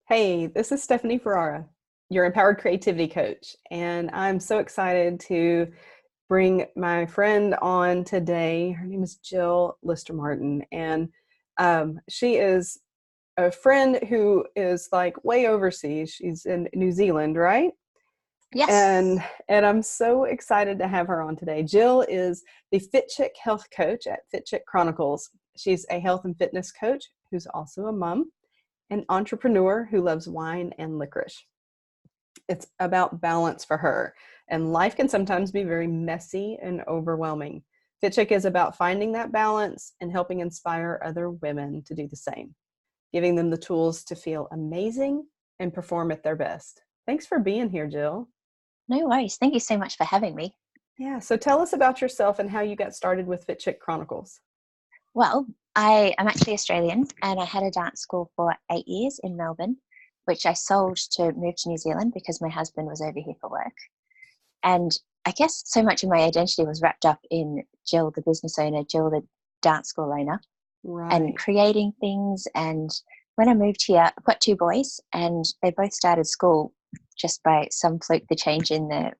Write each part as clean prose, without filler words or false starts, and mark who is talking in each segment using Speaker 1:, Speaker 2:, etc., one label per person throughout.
Speaker 1: Hey, this is Stephanie Ferrara, your empowered creativity coach, and I'm so excited to bring my friend on today. Her name is Jill Lister Martin, and she is a friend who is like way overseas. She's in New Zealand, right?
Speaker 2: Yes.
Speaker 1: And I'm so excited to have her on today. Jill is the Fit Chick health coach at Fit Chick Chronicles. She's a health and fitness coach who's also a mom, an entrepreneur who loves wine and licorice. It's about balance for her, and life can sometimes be very messy and overwhelming. Fit Chick is about finding that balance and helping inspire other women to do the same, giving them the tools to feel amazing and perform at their best. Thanks for being here, Jill.
Speaker 2: No worries. Thank you so much for having me.
Speaker 1: Yeah, so tell us about yourself and how you got started with Fit Chick Chronicles.
Speaker 2: Well, I am actually Australian and I had a dance school for 8 years in Melbourne, which I sold to move to New Zealand because my husband was over here for work. And I guess so much of my identity was wrapped up in Jill, the business owner, Jill, the dance school owner, and
Speaker 1: Right.
Speaker 2: creating things. And when I moved here, I've got two boys and they both started school just by some fluke, the change in the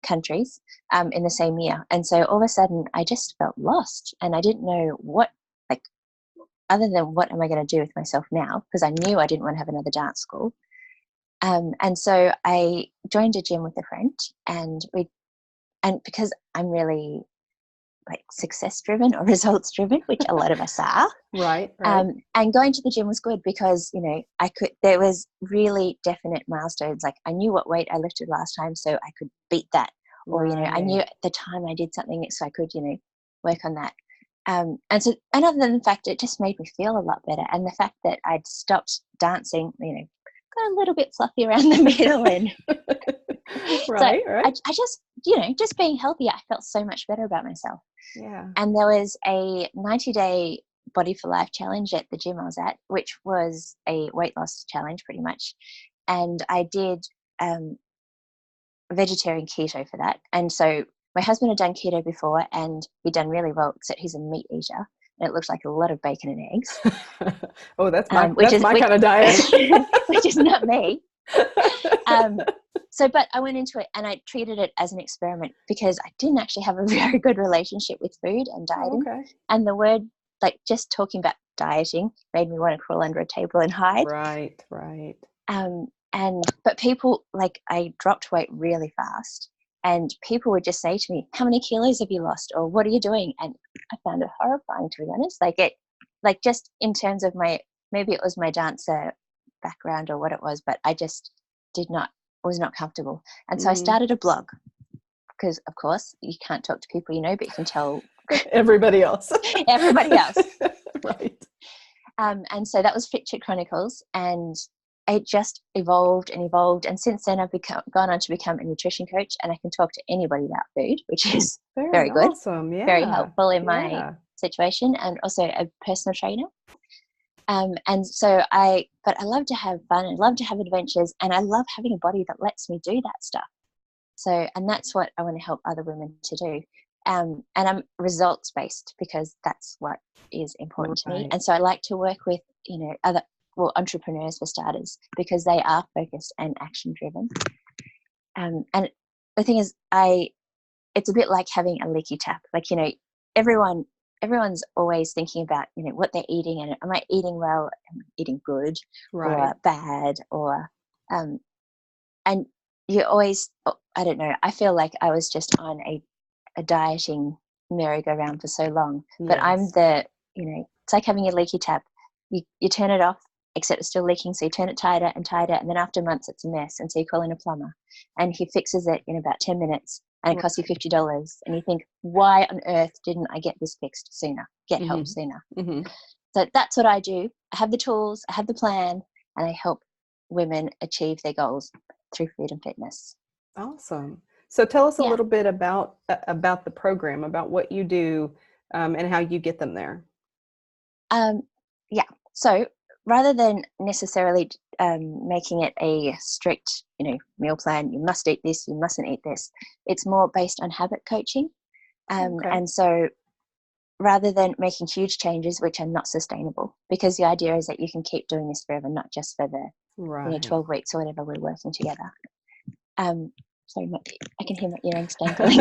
Speaker 2: countries in the same year. And so all of a sudden I just felt lost and I didn't know what, like, other than what am I going to do with myself now? Because I knew I didn't want to have another dance school. And so I joined a gym with a friend and because I'm really like success driven or results driven, which a lot of us are.
Speaker 1: Right, right.
Speaker 2: And going to the gym was good because, there was really definite milestones. Like I knew what weight I lifted last time, so I could beat that. Or, I knew
Speaker 1: Right.
Speaker 2: at the time I did something, so I could, work on that. And other than the fact it just made me feel a lot better. And the fact that I'd stopped dancing, got a little bit fluffy around the middle. And so
Speaker 1: Right, right.
Speaker 2: I just, just being healthier, I felt so much better about myself.
Speaker 1: Yeah.
Speaker 2: And there was a 90-day Body for Life challenge at the gym I was at, which was a weight loss challenge pretty much. And I did vegetarian keto for that. And so my husband had done keto before and he'd done really well, except he's a meat eater. And it looked like a lot of bacon and eggs,
Speaker 1: Oh, that's
Speaker 2: which is
Speaker 1: my
Speaker 2: which,
Speaker 1: kind of diet.
Speaker 2: which is not me. Um, but I went into it and I treated it as an experiment because I didn't actually have a very good relationship with food and
Speaker 1: Oh,
Speaker 2: dieting.
Speaker 1: okay.
Speaker 2: And the word, like just talking about dieting, made me want to crawl under a table and hide.
Speaker 1: Right, right.
Speaker 2: But people, like, I dropped weight really fast, and people would just say to me, "How many kilos have you lost?" or "What are you doing?" And I found it horrifying, to be honest. Like just in terms of maybe it was my dancer background or what it was, but I just did not was not comfortable. And so I
Speaker 1: Mm.
Speaker 2: started a blog because, of course, you can't talk to people but you can tell
Speaker 1: Everybody else.
Speaker 2: everybody else.
Speaker 1: Right.
Speaker 2: And so that was Fit Chick Chronicles, and it just evolved and evolved. And since then, I've gone on to become a nutrition coach, and I can talk to anybody about food, which is
Speaker 1: Very
Speaker 2: very good,
Speaker 1: awesome.
Speaker 2: very
Speaker 1: Yeah.
Speaker 2: helpful in my
Speaker 1: Yeah.
Speaker 2: situation, and also a personal trainer. But I love to have fun, I love to have adventures, and I love having a body that lets me do that stuff. So, and that's what I want to help other women to do. And I'm results based because that's what is important to me.
Speaker 1: Right.
Speaker 2: And so I like to work with, entrepreneurs for starters, because they are focused and action driven. And the thing is, it's a bit like having a leaky tap. Like, everyone's always thinking about, what they're eating and am I eating well, am I eating good
Speaker 1: Right.
Speaker 2: or bad um, and you always, I don't know, I feel like I was just on a dieting merry-go-round for so long. But
Speaker 1: Yes.
Speaker 2: it's like having a leaky tap. You turn it off, except it's still leaking, so you turn it tighter and tighter, and then after months it's a mess, and so you call in a plumber, and he fixes it in about 10 minutes, and it costs you
Speaker 1: Right.
Speaker 2: $50, and you think, why on earth didn't I get this fixed sooner, get help
Speaker 1: Mm-hmm.
Speaker 2: sooner?
Speaker 1: Mm-hmm.
Speaker 2: So that's what I do. I have the tools, I have the plan, and I help women achieve their goals through food and fitness.
Speaker 1: Awesome. So tell us a
Speaker 2: Yeah.
Speaker 1: little bit about the program, about what you do, and how you get them there.
Speaker 2: Um, yeah. So rather than necessarily making it a strict, meal plan, you must eat this, you mustn't eat this, it's more based on habit coaching.
Speaker 1: Okay.
Speaker 2: And so rather than making huge changes which are not sustainable, because the idea is that you can keep doing this forever, not just for the you know,
Speaker 1: Right.
Speaker 2: 12 weeks or whatever we're working together. Sorry, I can hear my earrings dangling.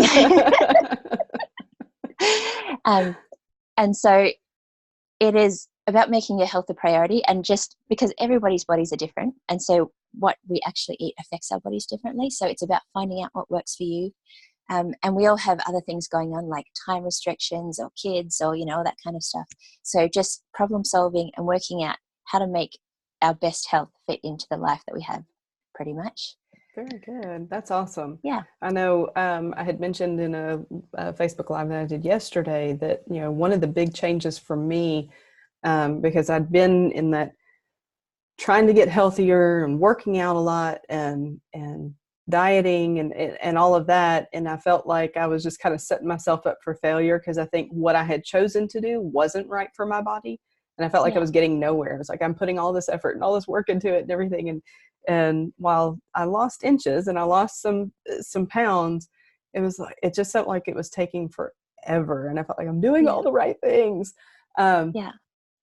Speaker 2: And so it is about making your health a priority, and just because everybody's bodies are different, and so what we actually eat affects our bodies differently. So it's about finding out what works for you. And we all have other things going on, like time restrictions or kids or, you know, all that kind of stuff. So just problem solving and working out how to make our best health fit into the life that we have, pretty much.
Speaker 1: Very good. That's awesome.
Speaker 2: Yeah.
Speaker 1: I know I had mentioned in a Facebook Live that I did yesterday that, you know, one of the big changes for me, because I'd been in that trying to get healthier and working out a lot and dieting and all of that. And I felt like I was just kind of setting myself up for failure because I think what I had chosen to do wasn't right for my body. And I felt like I
Speaker 2: Yeah.
Speaker 1: was getting nowhere. It was like, I'm putting all this effort and all this work into it and everything. And while I lost inches and I lost some pounds, it was like, it just felt like it was taking forever. And I felt like I'm doing
Speaker 2: Yeah.
Speaker 1: all the right things.
Speaker 2: Yeah.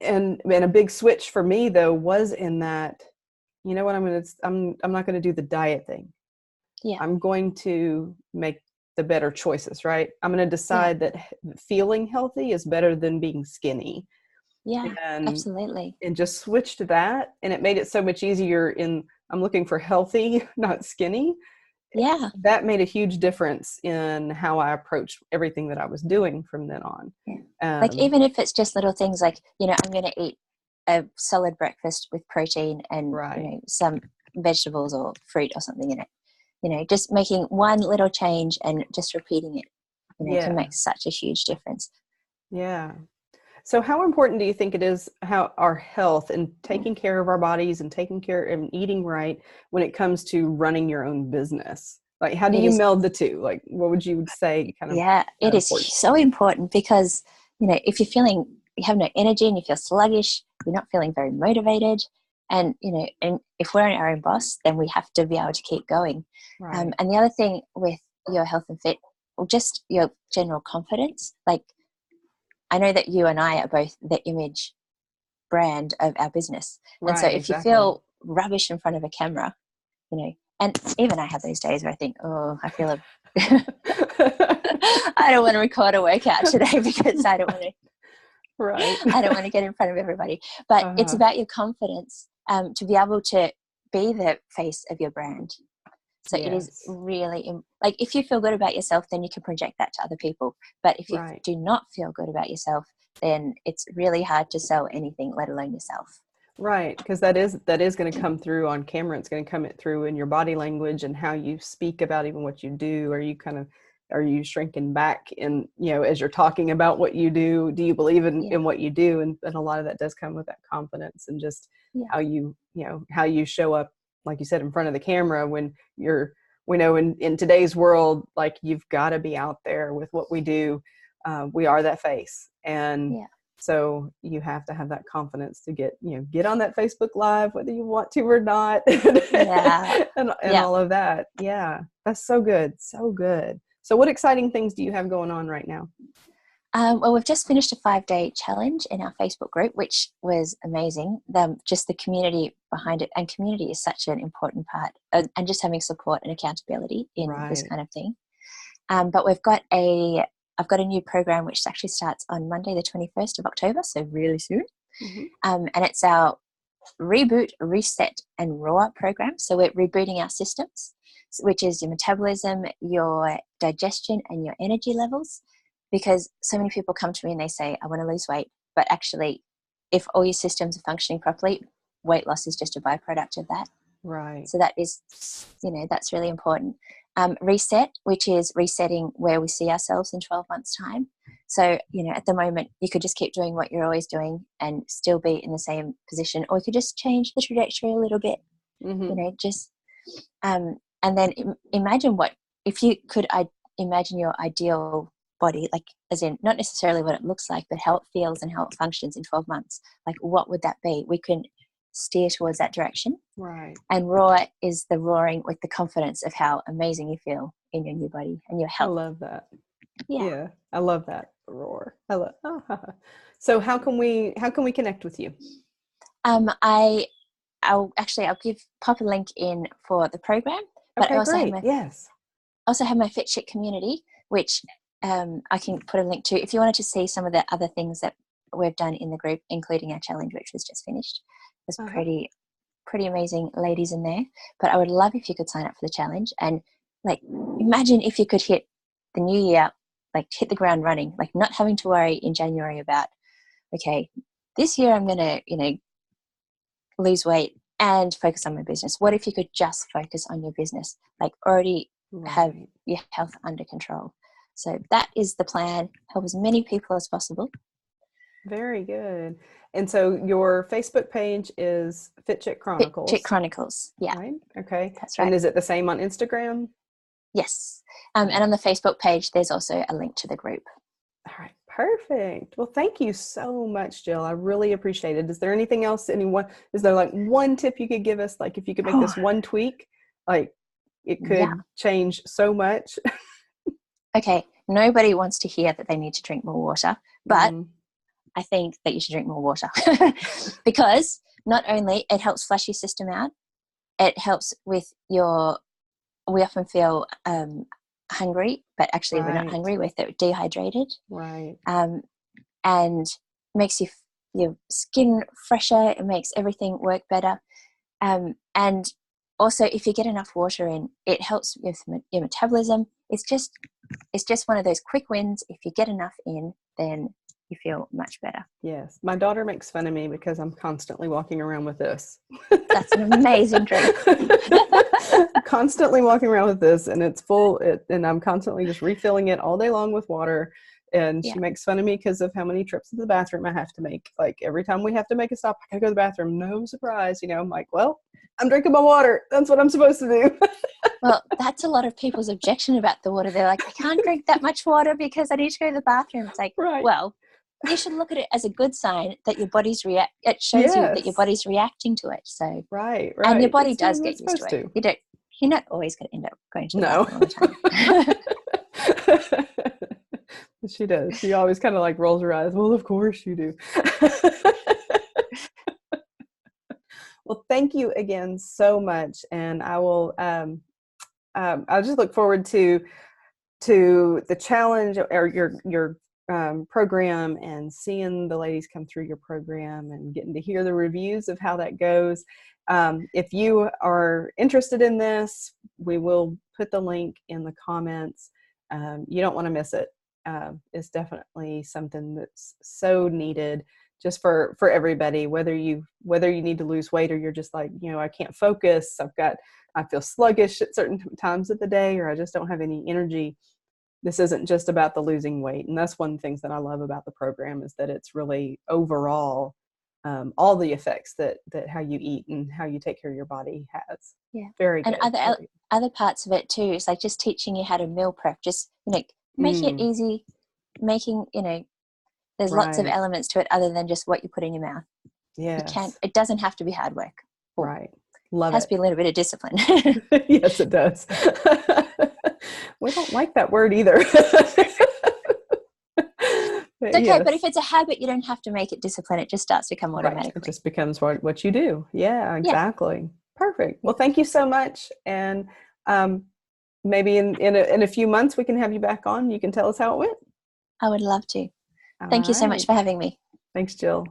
Speaker 1: And a big switch for me though was in that, you know what, I'm not going to do the diet thing.
Speaker 2: Yeah.
Speaker 1: I'm going to make the better choices, right? I'm going to
Speaker 2: Yeah.
Speaker 1: decide that feeling healthy is better than being skinny.
Speaker 2: Yeah.
Speaker 1: And
Speaker 2: Absolutely.
Speaker 1: just switch to that, and it made it so much easier. I'm looking for healthy, not skinny.
Speaker 2: Yeah.
Speaker 1: That made a huge difference in how I approached everything that I was doing from then on.
Speaker 2: Yeah. Like, even if it's just little things like, you know, I'm going to eat a solid breakfast with protein and, you
Speaker 1: Right.
Speaker 2: know, some vegetables or fruit or something in it. You know, just making one little change and just repeating it, you know, can
Speaker 1: Yeah.
Speaker 2: make such a huge difference.
Speaker 1: Yeah. So how important do you think it is, how our health and taking care of our bodies and taking care and eating right when it comes to running your own business? Like, how do
Speaker 2: It
Speaker 1: you
Speaker 2: is,
Speaker 1: meld the two? Like, what would you say kind of
Speaker 2: yeah,
Speaker 1: that
Speaker 2: it is
Speaker 1: important?
Speaker 2: so important because, you know, if you're feeling, you have no energy and you feel sluggish, you're not feeling very motivated. And, you know, and if we're our own boss, then we have to be able to keep going.
Speaker 1: Right.
Speaker 2: And the other thing with your health and fit, or just your general confidence, like, I know that you and I are both the image brand of our business. And so
Speaker 1: Right.
Speaker 2: if you
Speaker 1: Exactly.
Speaker 2: feel rubbish in front of a camera, you know, and even I have those days where I think, oh, I feel I don't want to record a workout today because
Speaker 1: Right.
Speaker 2: I don't want to get in front of everybody. But it's
Speaker 1: Uh-huh.
Speaker 2: about your confidence to be able to be the face of your brand. So it is
Speaker 1: Yes.
Speaker 2: really, like, if you feel good about yourself, then you can project that to other people. But if you
Speaker 1: Right.
Speaker 2: do not feel good about yourself, then it's really hard to sell anything, let alone yourself.
Speaker 1: Right, because that is going to come through on camera. It's going to come it through in your body language and how you speak about even what you do. Are you shrinking back in, you know, as you're talking about what you do? Do you believe
Speaker 2: Yeah.
Speaker 1: in what you do? And a lot of that does come with that confidence and just
Speaker 2: Yeah.
Speaker 1: how how you show up, like you said, in front of the camera when we know in today's world, like you've got to be out there with what we do. We are that face. And
Speaker 2: Yeah.
Speaker 1: so you have to have that confidence to get on that Facebook Live, whether you want to or not,
Speaker 2: Yeah.
Speaker 1: and
Speaker 2: Yeah.
Speaker 1: all of that. Yeah, that's so good. So good. So what exciting things do you have going on right now?
Speaker 2: Well, we've just finished a 5-day challenge in our Facebook group, which was amazing. Just the community behind it, and community is such an important part, and just having support and accountability in this
Speaker 1: Right.
Speaker 2: kind of thing. But I've got a new program which actually starts on Monday, the 21st of October, so really soon.
Speaker 1: Hmm.
Speaker 2: And it's our reboot, reset, and roar program. So we're rebooting our systems, which is your metabolism, your digestion, and your energy levels. Because so many people come to me and they say, I want to lose weight. But actually, if all your systems are functioning properly, weight loss is just a byproduct of that.
Speaker 1: Right.
Speaker 2: So that is, you know, that's really important. Reset, which is resetting where we see ourselves in 12 months' time. So, you know, at the moment, you could just keep doing what you're always doing and still be in the same position, or you could just change the trajectory a little bit, you
Speaker 1: Hmm.
Speaker 2: know, just, and then imagine if you could imagine your ideal body, like, as in not necessarily what it looks like, but how it feels and how it functions in 12 months. Like, what would that be? We can steer towards that direction.
Speaker 1: Right.
Speaker 2: And roar is the roaring with the confidence of how amazing you feel in your new body and your
Speaker 1: I
Speaker 2: health.
Speaker 1: love that.
Speaker 2: Yeah.
Speaker 1: Yeah, I love that roar. I love. So how can we connect with you?
Speaker 2: I I'll pop a link in for the program, but
Speaker 1: Okay,
Speaker 2: I also
Speaker 1: great. Yes.
Speaker 2: have my Fit Chick community, which I can put a link to if you wanted to see some of the other things that we've done in the group, including our challenge, which was just finished. There's pretty amazing ladies in there. But I would love if you could sign up for the challenge, and like, imagine if you could hit the new year, like hit the ground running, like not having to worry in January about, okay, this year I'm going to, lose weight and focus on my business. What if you could just focus on your business, like already have your health under control? So that is the plan. Help as many people as possible.
Speaker 1: Very good. And so your Facebook page is Fit Chick Chronicles.
Speaker 2: Fit Chick Chronicles. Yeah.
Speaker 1: Right. Okay.
Speaker 2: That's right.
Speaker 1: And is it the same on Instagram?
Speaker 2: Yes. And on the Facebook page, there's also a link to the group.
Speaker 1: All right. Perfect. Well, thank you so much, Jill. I really appreciate it. Is there anything else, is there like one tip you could give us? Like if you could make this one tweak, like it could change so much.
Speaker 2: Okay. Nobody wants to hear that they need to drink more water, but I think that you should drink more water because not only it helps flush your system out, it helps with we often feel hungry, but actually we're not hungry, we're dehydrated.
Speaker 1: Right.
Speaker 2: And makes your skin fresher. It makes everything work better. And also, if you get enough water in, it helps with your metabolism. It's just one of those quick wins. If you get enough in, then you feel much better.
Speaker 1: Yes. My daughter makes fun of me because I'm constantly walking around with this.
Speaker 2: That's an amazing drink.
Speaker 1: Constantly walking around with this, and it's full, and I'm constantly just refilling it all day long with water. And she makes fun of me because of how many trips to the bathroom I have to make. Like every time we have to make a stop, I gotta go to the bathroom. No surprise, I'm like, well, I'm drinking my water. That's what I'm supposed to do.
Speaker 2: Well, that's a lot of people's objection about the water. They're like, I can't drink that much water because I need to go to the bathroom. It's like, well, you should look at it as a good sign that your body's it shows you that your body's reacting to it. So
Speaker 1: right.
Speaker 2: And your body does get used to it. You're not always going to end up going to the bathroom all the time.
Speaker 1: She does. She always kind of like rolls her eyes. Well, of course you do. Well, thank you again so much, and I will. I'll just look forward to the challenge or your program, and seeing the ladies come through your program and getting to hear the reviews of how that goes. If you are interested in this, we will put the link in the comments. You don't want to miss it. It's definitely something that's so needed just for everybody, whether you need to lose weight or you're just like, I can't focus. I feel sluggish at certain times of the day, or I just don't have any energy. This isn't just about the losing weight. And that's one of the things that I love about the program, is that it's really overall, all the effects that how you eat and how you take care of your body has.
Speaker 2: Yeah.
Speaker 1: Very good.
Speaker 2: And other parts of it too is like just teaching you how to meal prep, just, making it easy, making, there's lots of elements to it other than just what you put in your mouth.
Speaker 1: Yes.
Speaker 2: It doesn't have to be hard work.
Speaker 1: Right. Love it.
Speaker 2: It has to be a little bit of discipline.
Speaker 1: Yes, it does. We don't like that word either.
Speaker 2: It's okay, but if it's a habit, you don't have to make it discipline. It just starts to come automatically.
Speaker 1: It just becomes what you do. Yeah, exactly. Yeah. Perfect. Well, thank you so much. And maybe in a few months we can have you back on. You can tell us how it went.
Speaker 2: I would love to. Thank you so much for having me.
Speaker 1: Thanks, Jill.